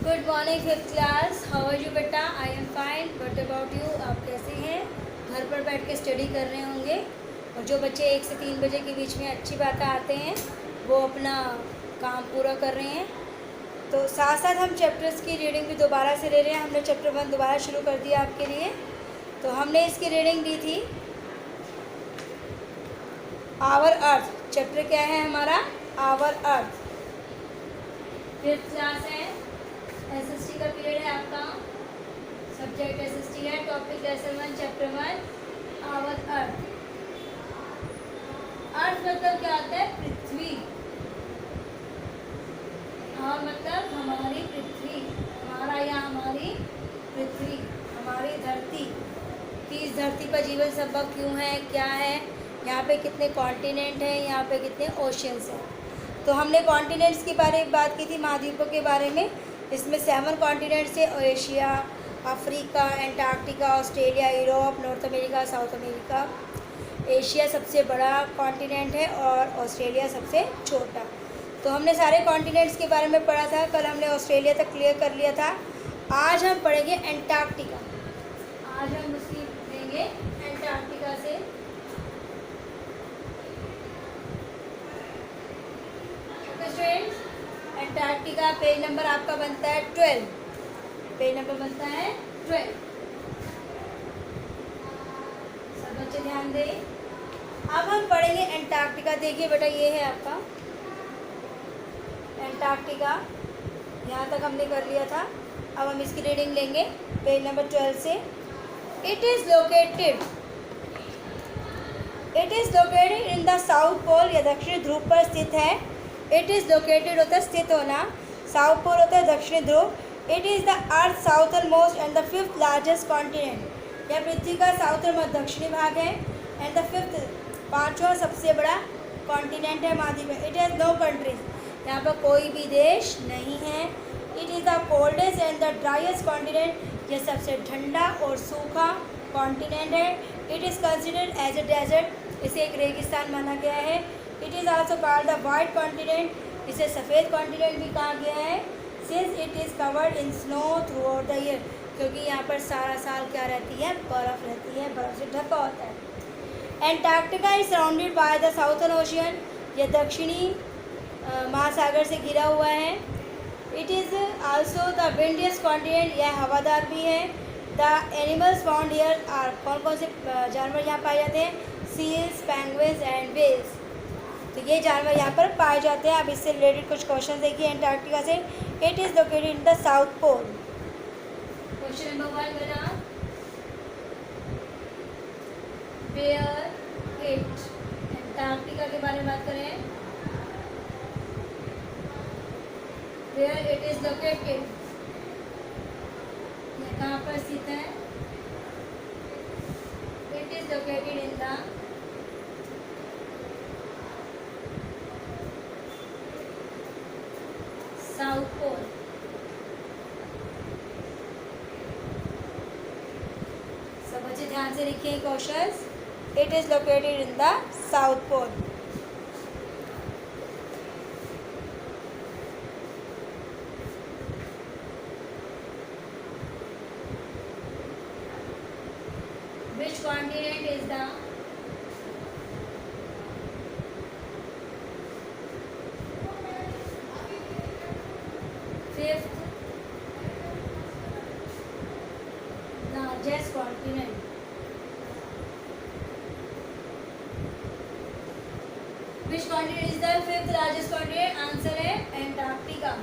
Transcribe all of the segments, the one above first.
Good morning fifth class. How are you बेटा? I am fine. What about you? आप कैसे हैं? घर पर बैठ के स्टडी कर रहे होंगे। और जो बच्चे 1 से 3 बजे के बीच में अच्छी बातें आते हैं वो अपना काम पूरा कर रहे हैं। तो साथ साथ हम चैप्टर्स की रीडिंग भी दोबारा से ले रहे हैं। हमने चैप्टर 1 दोबारा शुरू कर दिया आपके लिए। तो हमने इसकी रीडिंग दी थी आवर अर्थ। चैप्टर क्या है हमारा? Our earth. फिफ्थ क्लास है, एसएसटी का पीरियड है आपका। सब्जेक्ट एसएसटी है। Topic lesson 1 chapter 1 our earth. Earth मतलब क्या होता है? पृथ्वी। और मतलब हमारी पृथ्वी, हमारा या हमारी पृथ्वी, हमारी धरती। कि इस धरती पर जीवन संभव क्यों है, क्या है, यहाँ पे कितने कॉन्टिनेंट हैं, यहाँ पे कितने ओशियंस हैं। तो हमने कॉन्टिनेंट्स के बारे में बात की थी, महाद्वीपों के बारे में। इसमें 7 कॉन्टिनेंट्स है। Asia, Africa, Antarctica, Australia, Europe, north America, south America. Asia सबसे बड़ा कॉन्टिनेंट है और ऑस्ट्रेलिया सबसे छोटा। तो हमने सारे कॉन्टिनेंट्स के बारे में पढ़ा था। कल हमने ऑस्ट्रेलिया तक क्लियर कर लिया था। आज हम पढ़ेंगे एंटार्क्टिका। आज हम उसकी लेंगे एंटार्क्टिका से। Okay students, Antarctica page number आपका बनता है 12। पेज नंबर बनता है 12। सब बच्चे ध्यान दें। अब हम पढ़ेंगे एंटार्क्टिका। देखिए बेटा, ये है आपका एंटार्क्टिका। यहाँ तक हमने कर लिया था। अब हम इसकी रीडिंग लेंगे पेज नंबर 12 से। It is located in the south pole. या दक्षिणी ध्रुव पर स्थित है। इट इज़ लोकेटेड होता है स्थित होना, साउथ पोल होता है दक्षिणी ध्रुव। It is the earth southernmost and the 5th largest continent. यह पृथ्वी का साउथर्न दक्षिणी भाग है एंड द 5th 5वां सबसे बड़ा कॉन्टिनेंट है, महाद्वीप है। It has no countries. यहाँ पर कोई भी देश नहीं है। It is the coldest and the driest continent. यह सबसे ठंडा और सूखा कॉन्टिनेंट है। It is considered as a desert. इसे एक रेगिस्तान माना गया है। It is also called the white continent. इसे सफ़ेद कॉन्टिनेंट भी कहा गया है। Since it is covered in snow throughout the year. क्योंकि यहाँ पर सारा साल क्या रहती है? बर्फ़ रहती है, बर्फ़ से ढका होता है। Antarctica is surrounded by the Southern Ocean. यह दक्षिणी महासागर से घिरा हुआ है। It is also the windiest continent. यह हवादार भी है। The animals found here are, कौन कौन से जानवर यहाँ पाए जाते हैं? Seals, penguins and whales. तो ये जानवर यहाँ पर पाए जाते हैं। अब इससे रिलेटेड कुछ क्वेश्चन देखिए एंटार्क्टिका से। It is located in the south pole. Question number 1 बेटा, वेयर इट। एंटार्क्टिका के बारे में बात करें। वेयर इट इज लोकेटेड, यह कहाँ पर स्थित है? It is located in the south pole. सब बच्चे ध्यान से लिखिए questions. It is located in the south pole. Which continent is the 5th largest continent? Which continent is the 5th largest continent? Answer है एंटार्क्टिका।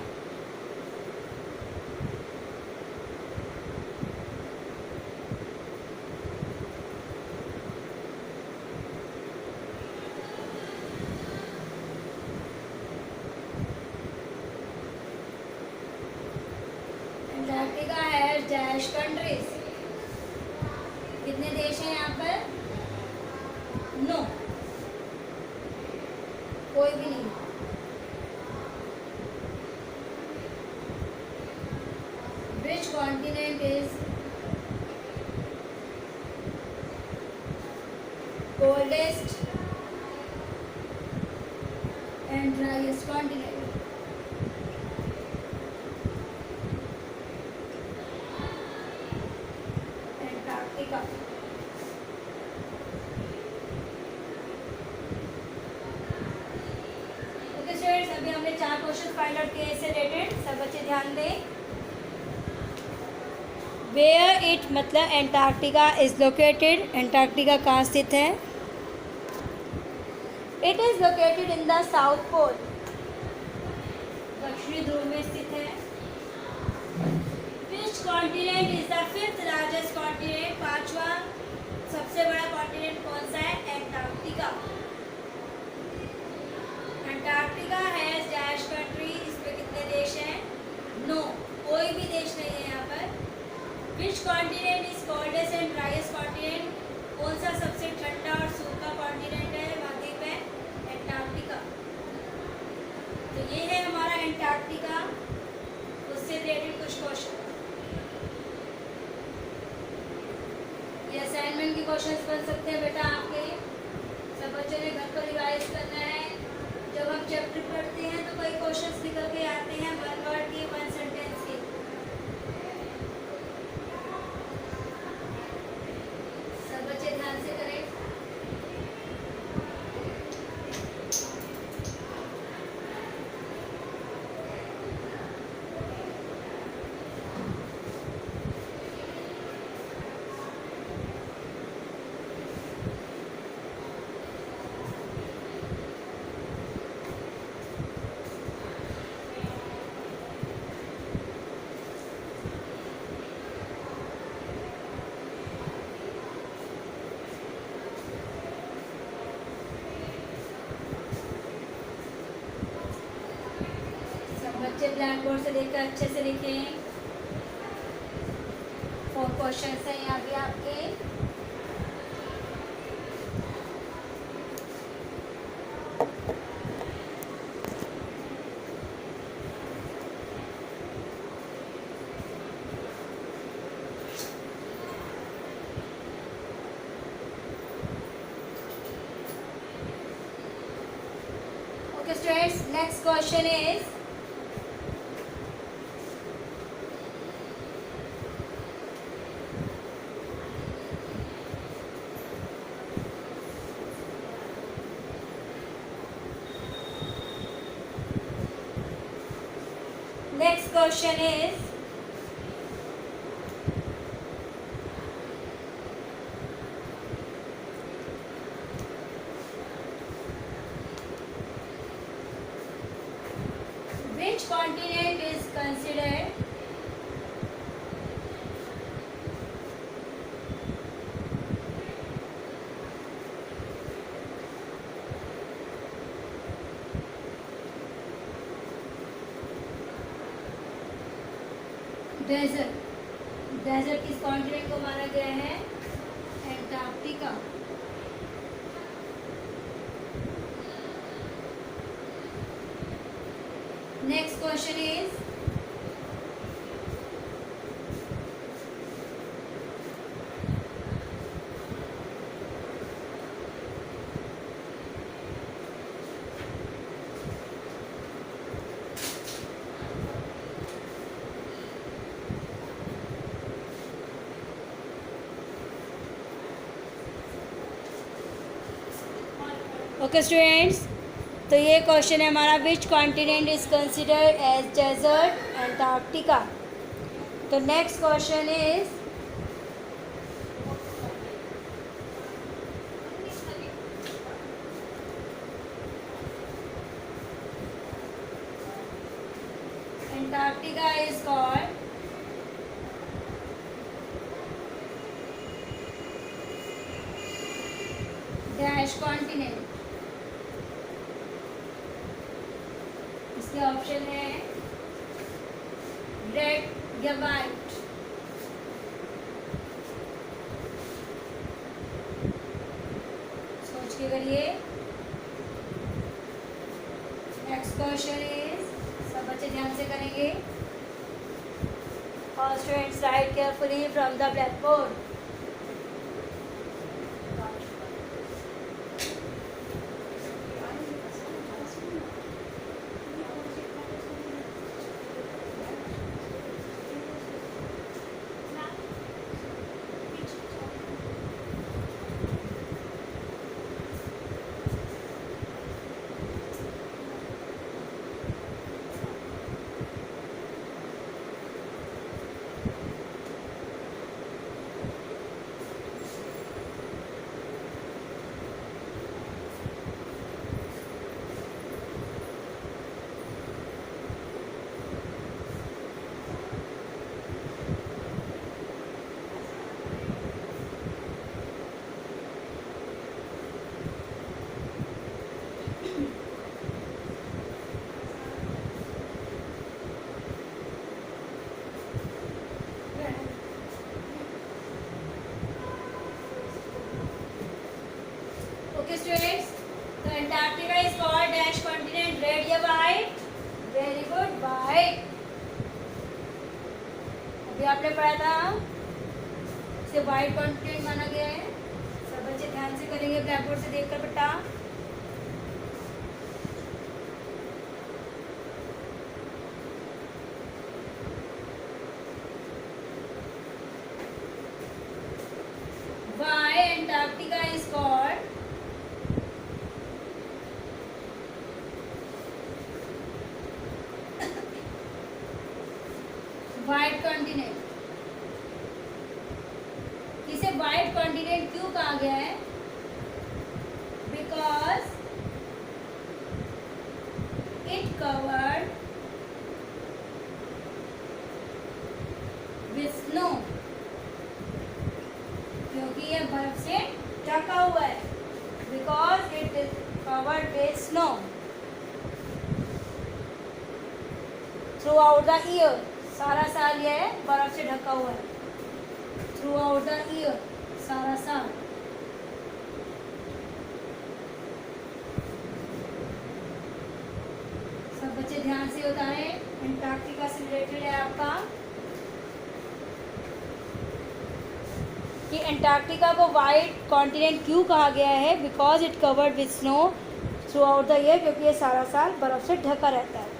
एंटार्क्टिका है dash countries. कितने देश हैं यहाँ पर? 9, कोई भी नहीं। विच continent is coldest and driest continent? now question find out के से related, सब बच्चे ध्यान दें. Where it मतलब एंटार्क्टिका is located. एंटार्क्टिका कहाँ स्थित है? It is located in the South Pole. दक्षिणी ध्रुव में स्थित है. Which continent is the fifth largest continent? पांचवा सबसे बड़ा कॉन्टिनेंट कौन सा है? एंटार्क्टिका. एंटार्क्टिका है डैश कंट्री. इसमें कितने देश हैं? 9. कोई भी देश नहीं है यहाँ पर. Which continent is coldest and driest continent? कौन सा सबसे ठंडा और सूखा कॉन्टिनेंट है? महाद्वीप है एंटार्क्टिका. तो ये है हमारा एंटार्क्टिका. उससे रिलेटेड कुछ क्वेश्चन. ये असाइनमेंट के क्वेश्चंस बन सकते हैं बेटा आपके. सब बच्चों ने घर पर रिवाइज करना है. जब हम चैप्टर पढ़ते हैं तो कई क्वेश्चंस निकल के आते हैं 1 वर्ड के 1 सेंटेंस के. सब बच्चे ध्यान से करें. बच्चे ब्लैक बोर्ड से लेकर अच्छे से लिखें. 4 क्वेश्चंस हैं यहाँ भी आपके. Okay students, next question is next question is which continent is considered desert. Desert किस कॉन्टिनेंट को माना गया है? Antarctica. Next question is okay students, तो ये क्वेश्चन है हमारा which continent is considered as desert? Antarctica. तो next question is Antarctica is called dash continent. इसके ऑप्शन है रेड या वाइट. सोच के करिए. नेक्स्ट क्वेश्चन इज, सब बच्चे ध्यान से करेंगे. और students write carefully from the black board. Okay students, तो Antarctica is called dash continent, red या वाइट? Very good, white. अभी आपने पढ़ा था इसे वाइट कॉन्टिनेंट माना गया है। सब बच्चे ध्यान से करेंगे ब्लैक बोर्ड से देखकर बेटा। Why Antarctica is called white continent? इसे व्हाइट कॉन्टिनेंट क्यों कहा गया है? Because it covered with snow, क्योंकि यह बर्फ से ढका हुआ है। Because it is covered with snow throughout the year, सारा साल यह बर्फ से ढका हुआ है। थ्रू आउट द ईयर, सारा साल। सब बच्चे ध्यान से बताएं, एंटार्क्टिका से रिलेटेड है आपका कि एंटार्क्टिका को व्हाइट कॉन्टिनेंट क्यों कहा गया है? Because it covered with snow throughout the year, क्योंकि ये सारा साल बर्फ से ढका रहता है।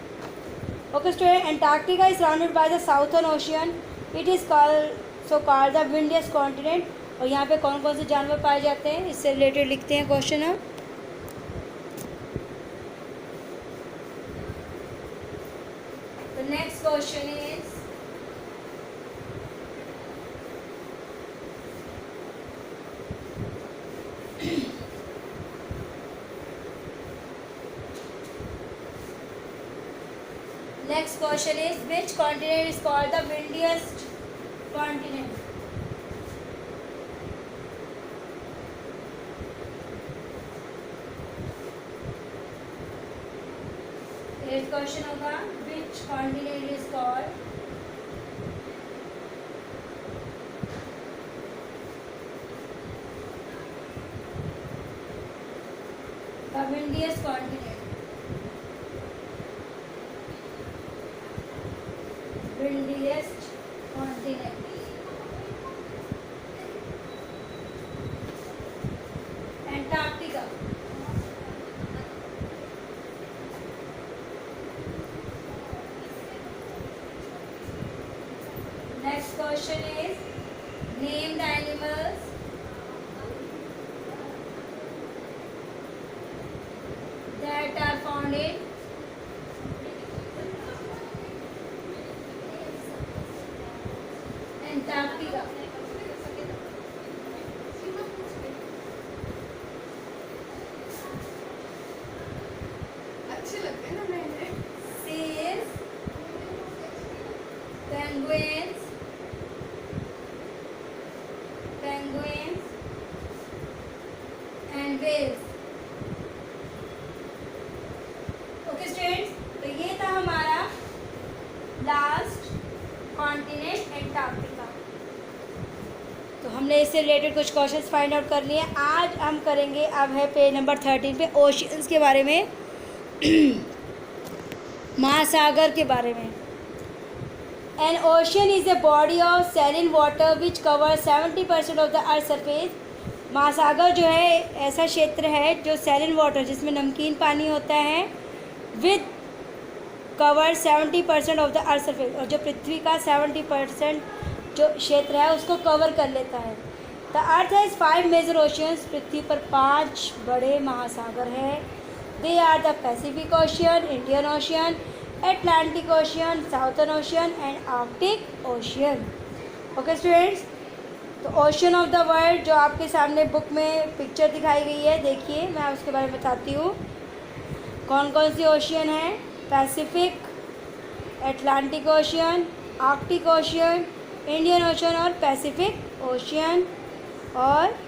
Okay student, Antarctica is surrounded by the Southern Ocean, it is called the windiest continent. और यहाँ पे कौन कौन से जानवर पाए जाते हैं, इससे रिलेटेड लिखते हैं क्वेश्चन हम। The next question is next question is which continent is called the windiest continent? Eighth question होगा which continent is called the windiest continent? windiest continent. Antarctica. Next question is name the animals that are found in Antarctica. अच्छे लगते हैं ना मैंने। Seals, penguins, and whales. Okay students, तो ये था हमारा लास्ट कॉन्टिनेंट एंटार्क्टिका। तो हमने इससे रिलेटेड कुछ क्वेश्चंस फाइंड आउट कर लिए। आज हम करेंगे, अब है पेज नंबर 13 पे, ओशियंस के बारे में महासागर के बारे में। An ocean is a body of saline water which cover 70% of the earth surface. महासागर जो है ऐसा क्षेत्र है जो सैलिन वाटर, जिसमें नमकीन पानी होता है, with cover 70% of the earth surface, और जो पृथ्वी का 70% जो क्षेत्र है उसको कवर कर लेता है। The earth has 5 major oceans, पृथ्वी पर 5 बड़े महासागर हैं। They are the Pacific Ocean, Indian Ocean, Atlantic Ocean, Southern Ocean and Arctic Ocean. Okay students, तो ओशियन ऑफ द वर्ल्ड जो आपके सामने बुक में पिक्चर दिखाई गई है, देखिए मैं उसके बारे में बताती हूँ कौन कौन सी ओशियन है। Pacific, Atlantic ocean, Arctic ocean, Indian ocean और पैसिफिक ओशियन। और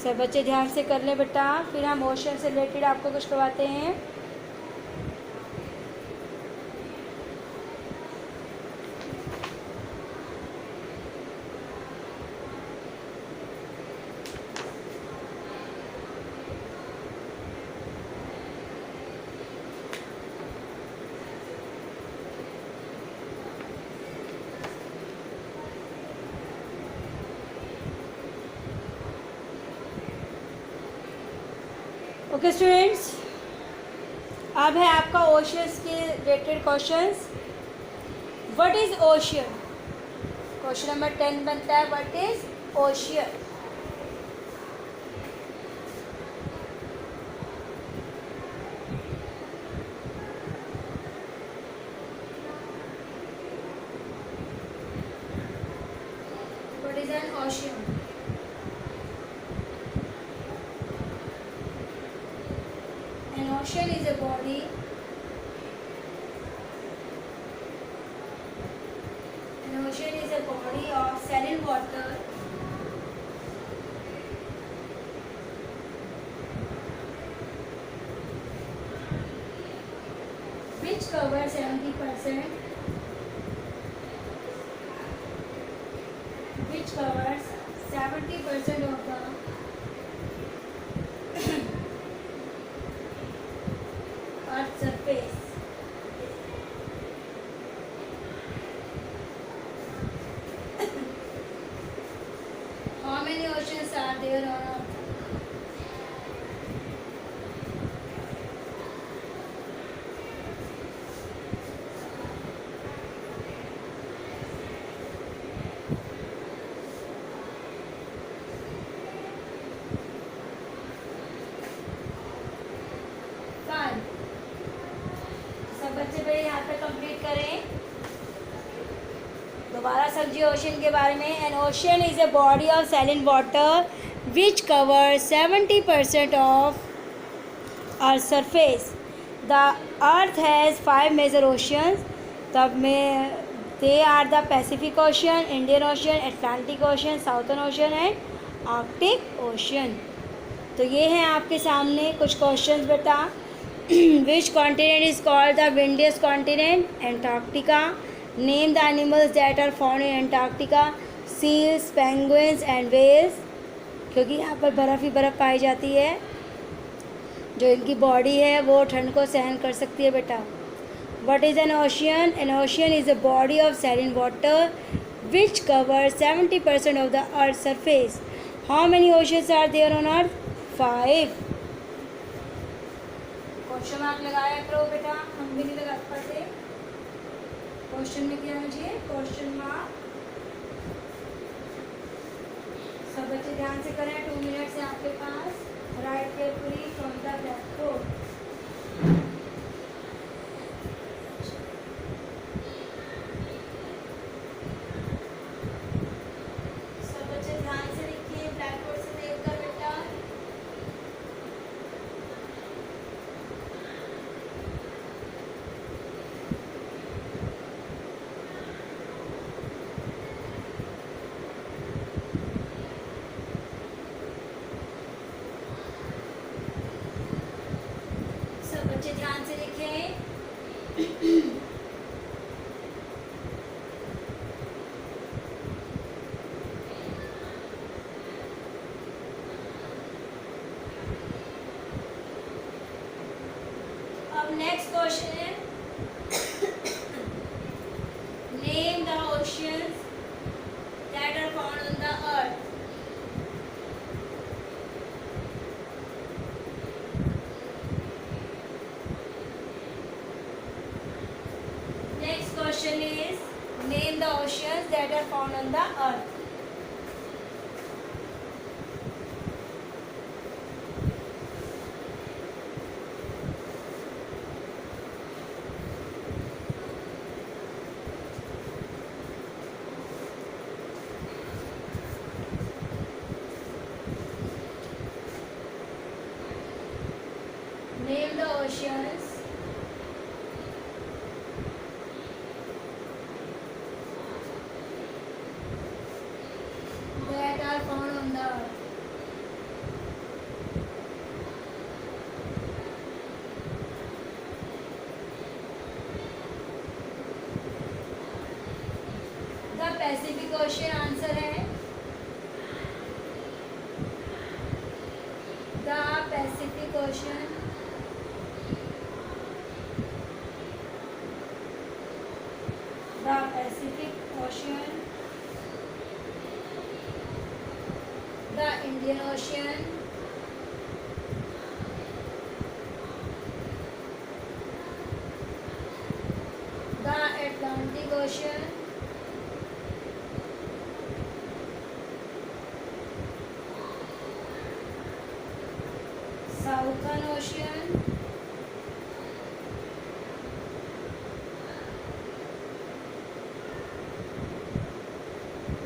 सब बच्चे ध्यान से कर लें बेटा, फिर हम ओशन से रिलेटेड आपको कुछ करवाते हैं। ओके स्टूडेंट्स, अब है आपका ओशियंस के related questions. What is ocean? Question number 10 बनता है, what is ocean? What is an ocean? An ocean is a body of saline water which covers 70% of the Earth's surface. How many oceans are there on Earth? सब बच्चे पहले यहाँ पे complete करें। दोबारा समझिए ओशन के बारे में। An ocean is a body of saline water which covers 70% of earth surface. The earth has 5 major oceans. तब में they are the Pacific Ocean, Indian Ocean, Atlantic Ocean, Southern Ocean and Arctic Ocean. तो ये हैं आपके सामने कुछ questions बेटा। Which continent is called the windiest continent? Antarctica. Name the animals that are found in Antarctica. Seals, penguins and whales. क्योंकि यहाँ पर बर्फ़ ही बर्फ़ पाई जाती है। जो इनकी बॉडी है वो ठंड को सहन कर सकती है बेटा। What is an ocean? An ocean is a body of saline water which covers 70% of the Earth's surface. How many oceans are there on Earth? 5. Question mark लगाया करो बेटा, हम भी नहीं लगा पाते। क्वेश्चन में क्या मुझे क्वेश्चन मार्क। सब बच्चे ध्यान से करें। 2 मिनट्स है आपके पास। Write carefully from the blackboard. सब बच्चे ध्यान से लिखिए ब्लैकबोर्ड से देखकर बेटा। बच्चे ध्यान से लिखें। अब नेक्स्ट क्वेश्चन है, name the oceans that are found on the earth. Question is name the oceans that are found on the earth. Name the oceans question answer है the Pacific Ocean. The Pacific Ocean, the Indian Ocean, the Atlantic Ocean, Southern Ocean,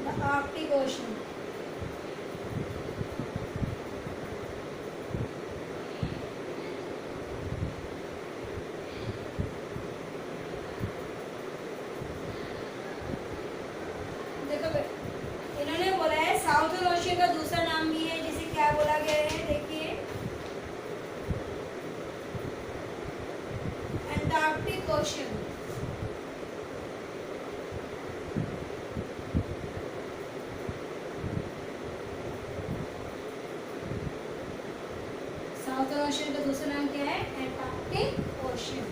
the Arctic Ocean. देखो इन्होंने बोला है southern ocean का दूसरा नाम भी है, जिसे क्या बोला गया है, देखिए अंटार्कटिक ओशन। साउथर्न ओशन का दूसरा नाम क्या है, अंटार्कटिक ओशन।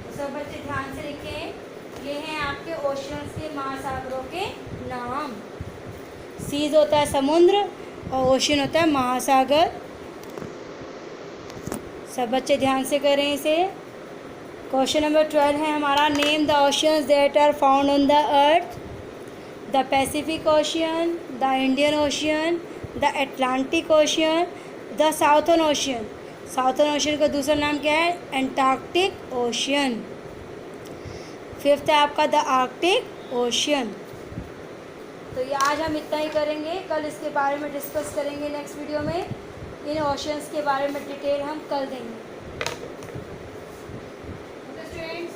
तो सब बच्चे ध्यान से लिखें, ये हैं आपके ओशंस के, महासागरों के नाम। सीज होता है समुद्र और ओशन होता है महासागर। सब बच्चे ध्यान से करें इसे। क्वेश्चन नंबर 12 है हमारा, name the oceans that are found on the earth. The Pacific Ocean, the Indian Ocean, the Atlantic Ocean, the Southern Ocean. Southern Ocean का दूसरा नाम क्या है, अंटार्कटिक ओशियन। फिफ्थ है आपका द आर्कटिक ओशियन। तो ये आज हम इतना ही करेंगे, कल इसके बारे में डिस्कस करेंगे नेक्स्ट वीडियो में। इन ओशियंस के बारे में डिटेल हम कल देंगे। ओके स्टूडेंट्स,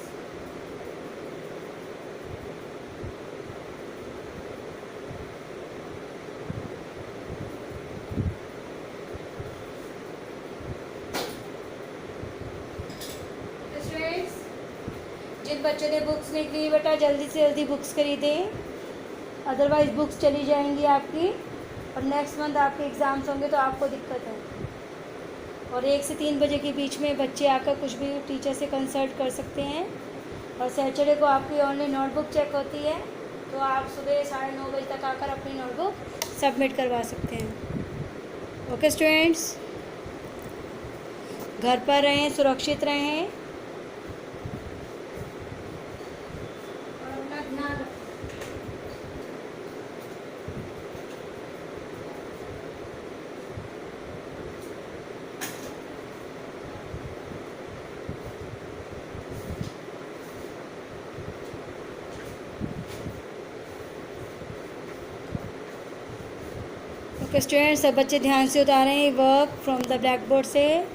जिन बच्चों ने बुक्स नहीं खरीदी बेटा जल्दी से जल्दी बुक्स खरीदें, अदरवाइज़ बुक्स चली जाएंगी आपकी, और नेक्स्ट मंथ आपके एग्ज़ाम्स होंगे तो आपको दिक्कत है। और 1 से 3 बजे के बीच में बच्चे आकर कुछ भी टीचर से कंसल्ट कर सकते हैं। और सैटरडे को आपकी ओनली नोटबुक चेक होती है, तो आप सुबह 9:30 बजे तक आकर अपनी नोटबुक सबमिट करवा सकते हैं। ओके स्टूडेंट्स, घर पर रहें, सुरक्षित रहें और अपना ध्यान रखें। ओके स्टूडेंट्स, सब बच्चे ध्यान से उतारें work from the black board से।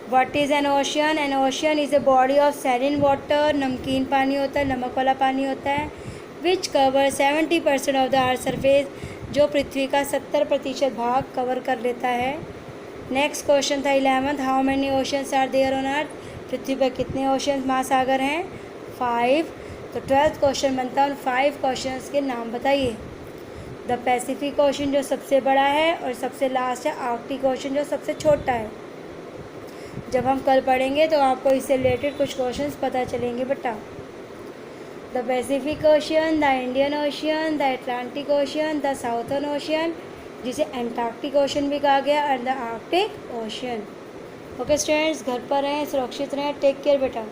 What is an ocean? An ocean is a body of saline water, नमकीन पानी होता है, नमक वाला पानी होता है, which cover 70% of the earth surface, जो पृथ्वी का 70% भाग कवर कर लेता है। नेक्स्ट क्वेश्चन था 11th, how many oceans are there on earth? पृथ्वी पर कितने ओशियंस महासागर हैं? 5। तो 12th क्वेश्चन बनता है उन 5 क्वेश्चंस के नाम बताइए। द पैसिफिक ओशन जो सबसे बड़ा है, और सबसे लास्ट है आर्कटिक ओशन जो सबसे छोटा है। जब हम कल पढ़ेंगे तो आपको इससे रिलेटेड कुछ क्वेश्चंस पता चलेंगे बेटा। The Pacific Ocean, the Indian Ocean, the Atlantic Ocean, the Southern ocean जिसे एंटार्क्टिक ओशन भी कहा गया, और the Arctic Ocean. Okay students, घर पर रहें, सुरक्षित रहें, टेक केयर बेटा।